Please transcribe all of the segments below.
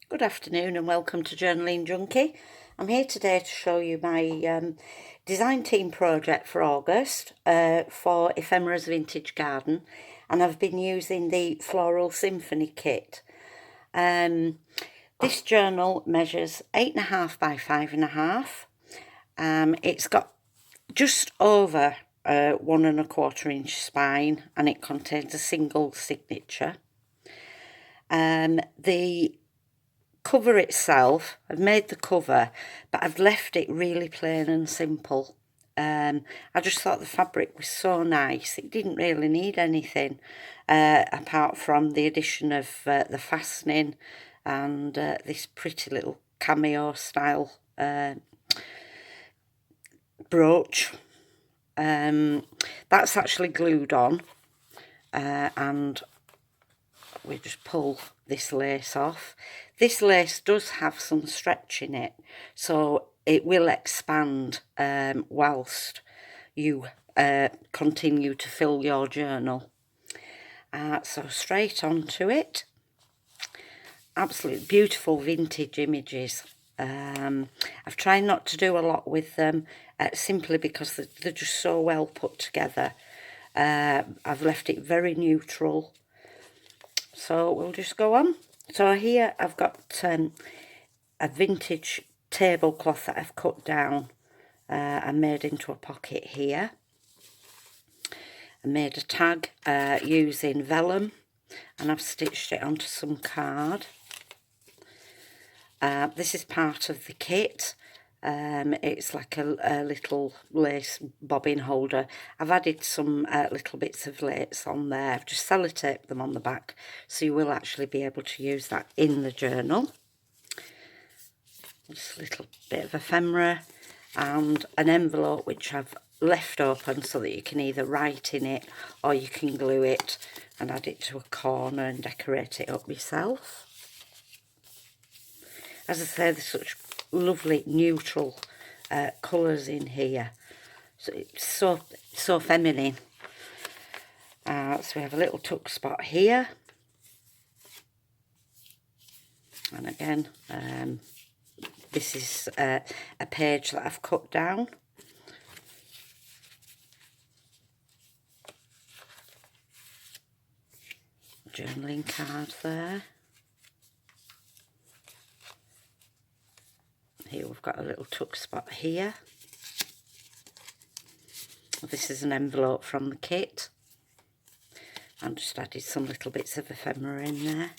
Good afternoon and welcome to Journaling Junkie. I'm here today to show you my design team project for August for Ephemeras Vintage Garden, and I've been using the Floral Symphony kit. This journal measures 8.5 by 5.5. It's got just over 1.25 inch spine, and it contains a single signature. The cover itself, I've made the cover, but I've left it really plain and simple. I just thought the fabric was so nice. It didn't really need anything apart from the addition of the fastening and this pretty little cameo style brooch. That's actually glued on, and we just pull this lace off. This lace does have some stretch in it, so it will expand whilst you continue to fill your journal. So straight onto it. Absolutely beautiful vintage images. I've tried not to do a lot with them simply because they're just so well put together. I've left it very neutral. So we'll just go on. So here I've got a vintage tablecloth that I've cut down and made into a pocket here. I made a tag using Vellum, and I've stitched it onto some card. This is part of the kit. It's like a little lace bobbin holder. I've added some little bits of lace on there. I've just sellotaped them on the back, so you will actually be able to use that in the journal. Just a little bit of ephemera and an envelope which I've left open so that you can either write in it or you can glue it and add it to a corner and decorate it up yourself. As I say, there's such lovely neutral colours in here, so it's so feminine. So we have a little tuck spot here, and again this is a page that I've cut down. Journaling card there. Here we've got a little tuck spot here. This is an envelope from the kit. I've just added some little bits of ephemera in there.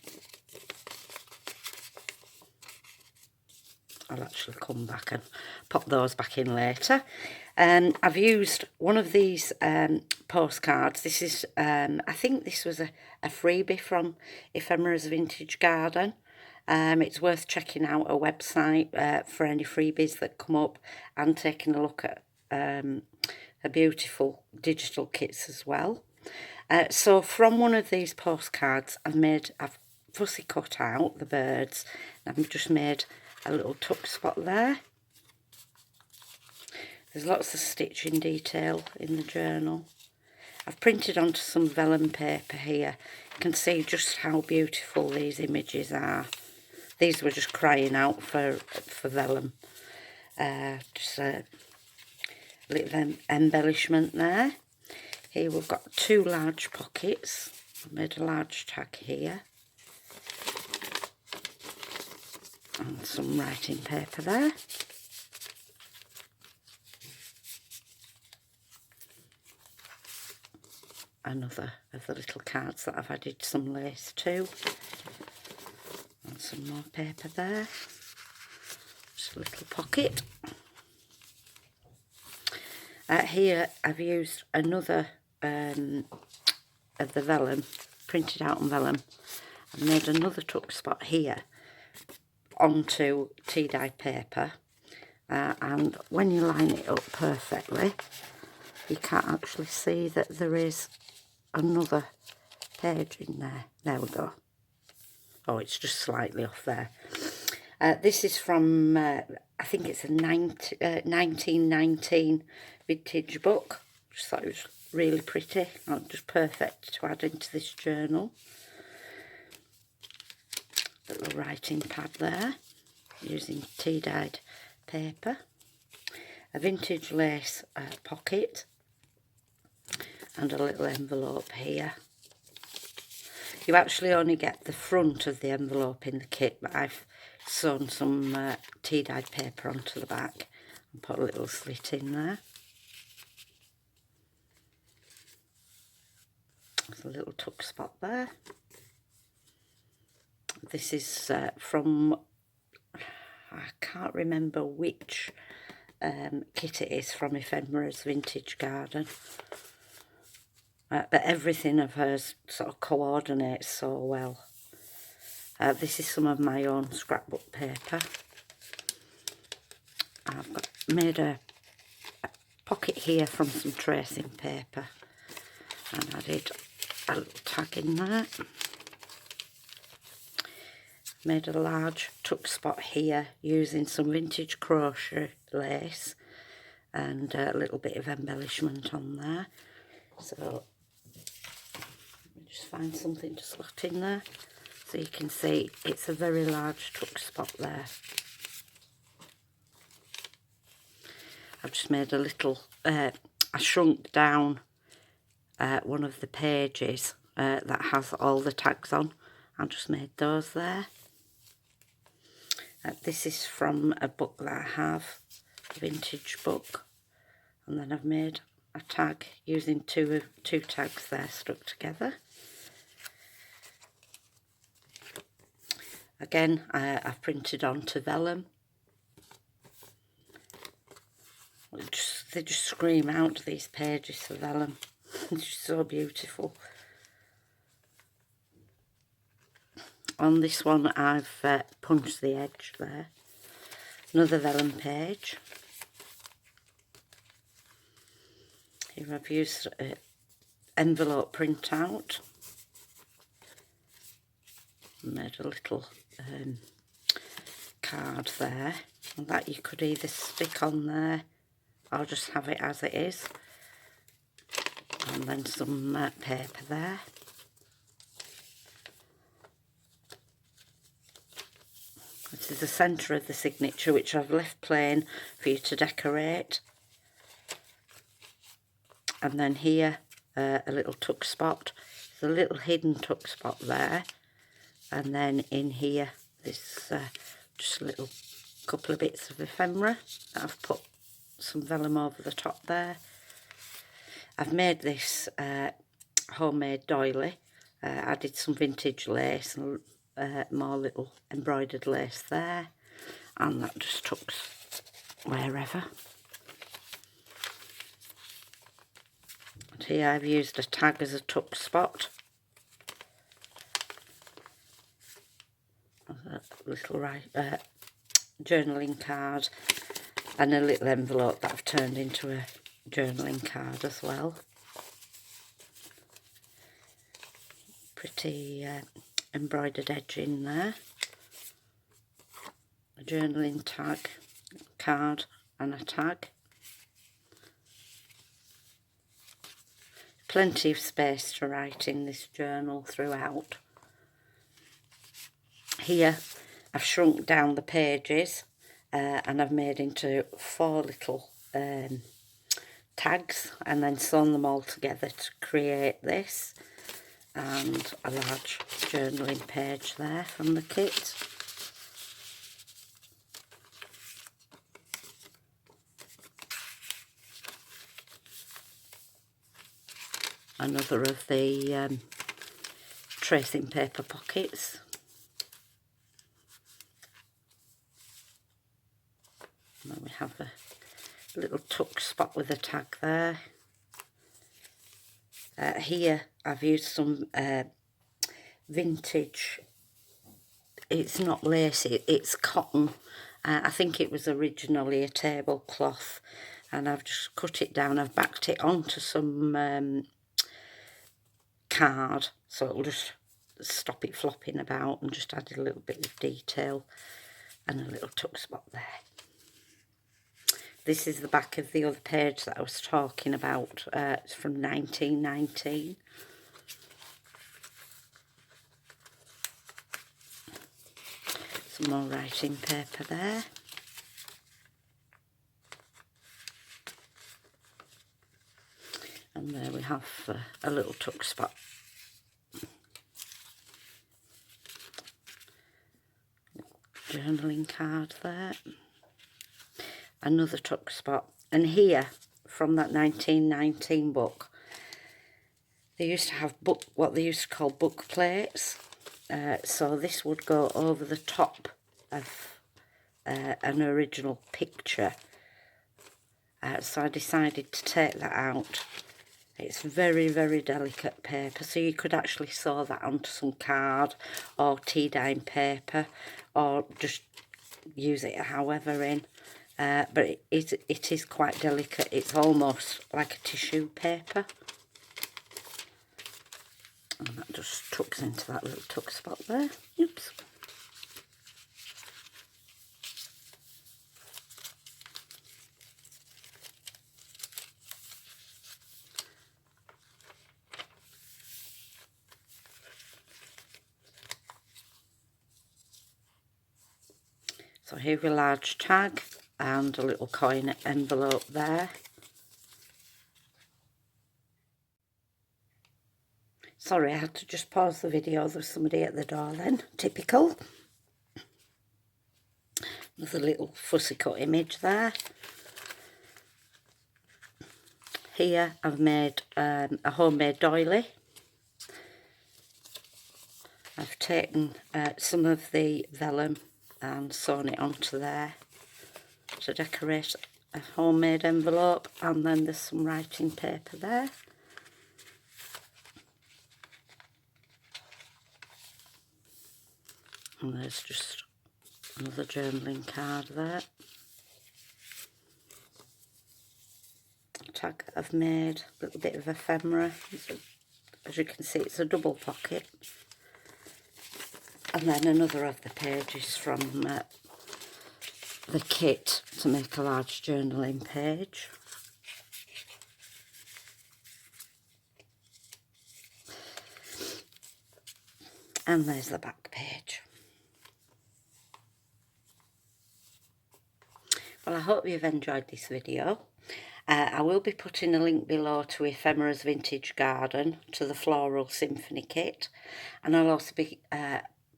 I'll actually come back and pop those back in later. I've used one of these postcards. This is, I think this was a freebie from Ephemeras Vintage Garden. It's worth checking out a website for any freebies that come up and taking a look at the beautiful digital kits as well. So from one of these postcards, I've fussy cut out the birds, and I've just made a little tuck spot there. There's lots of stitching detail in the journal. I've printed onto some vellum paper here. You can see just how beautiful these images are. These were just crying out for vellum. Just a little embellishment there. Here we've got two large pockets. I've made a large tag here. And some writing paper there. Another of the little cards that I've added some lace to. And some more paper there. Just a little pocket. Here I've used another of the vellum, printed out on vellum. I've made another tuck spot here onto tea-dyed paper, and when you line it up perfectly, you can't actually see that there is another page in there. There we go. Oh, it's just slightly off there. This is from, I think it's a 1919 vintage book. Just thought it was really pretty and just perfect to add into this journal. little writing pad there, using tea-dyed paper, a vintage lace pocket, and a little envelope here. You actually only get the front of the envelope in the kit, but I've sewn some tea-dyed paper onto the back and put a little slit in there. There's a little tuck spot there. This is from, I can't remember which kit it is, from Ephemeras Vintage Garden. But everything of hers sort of coordinates so well. This is some of my own scrapbook paper. I've made a pocket here from some tracing paper and added a little tag in there. Made a large tuck spot here using some vintage crochet lace and a little bit of embellishment on there. So just find something to slot in there so you can see it's a very large tuck spot there. I've just made a little, I shrunk down one of the pages that has all the tags on. I just made those there. This is from a book that I have, a vintage book, and then I've made a tag using two tags there stuck together. Again, I've printed onto vellum. They just scream out, these pages for vellum. It's just so beautiful. On this one I've punched the edge there. Another vellum page. Here I've used envelope printout. Made a little card there. And that you could either stick on there or just have it as it is. And then some paper there. This is the centre of the signature, which I've left plain for you to decorate. And then here, a little tuck spot. There's a little hidden tuck spot there. And then in here, this just a little couple of bits of ephemera. I've put some vellum over the top there. I've made this homemade doily. Added some vintage lace and more little embroidered lace there, and that just tucks wherever. And here I've used a tag as a tuck spot. A little journaling card and a little envelope that I've turned into a journaling card as well. Pretty embroidered edge in there. A journaling tag, card and a tag. Plenty of space to write in this journal throughout. Here I've shrunk down the pages and I've made into 4 little tags and then sewn them all together to create this. And a large journaling page there from the kit. Another of the tracing paper pockets. And then we have a little tuck spot with a tag there. Here I've used some vintage, it's not lacy, it's cotton. I think it was originally a tablecloth, and I've just cut it down. I've backed it onto some card so it'll just stop it flopping about, and just added a little bit of detail and a little tuck spot there. This is the back of the other page that I was talking about. It's from 1919. Some more writing paper there. And there we have a little tuck spot. Journaling card there. Another tuck spot. And here, from that 1919 book, they used to have what they used to call book plates. So this would go over the top of an original picture. So I decided to take that out. It's very, very delicate paper, so you could actually sew that onto some card or tea dye paper, or just use it however in. But it is quite delicate. It's almost like a tissue paper. And that just tucks into that little tuck spot there. Oops. So here's a large tag and a little coin envelope there. Sorry, I had to just pause the video. There was somebody at the door then. Typical. Another little fussy cut image there. Here I've made a homemade doily. I've taken some of the vellum and sewn it onto there to decorate a homemade envelope, and then there's some writing paper there. And there's just another journaling card there. A tag that I've made, a little bit of ephemera. As you can see, it's a double pocket. And then another of the pages from the kit to make a large journaling page. And there's the back page. Well, I hope you've enjoyed this video. I will be putting a link below to Ephemeras Vintage Garden, to the Floral Symphony kit, and I'll also be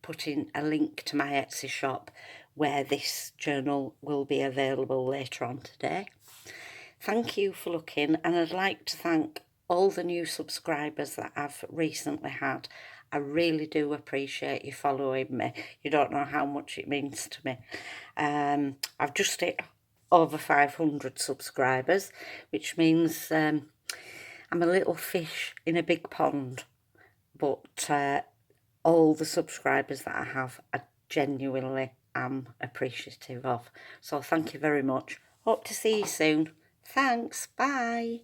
putting a link to my Etsy shop where this journal will be available later on today. Thank you for looking, and I'd like to thank all the new subscribers that I've recently had. I really do appreciate you following me. You don't know how much it means to me. I've just hit over 500 subscribers, which means I'm a little fish in a big pond, but all the subscribers that I have, I genuinely am appreciative of. So thank you very much. Hope to see you soon. Thanks. Bye.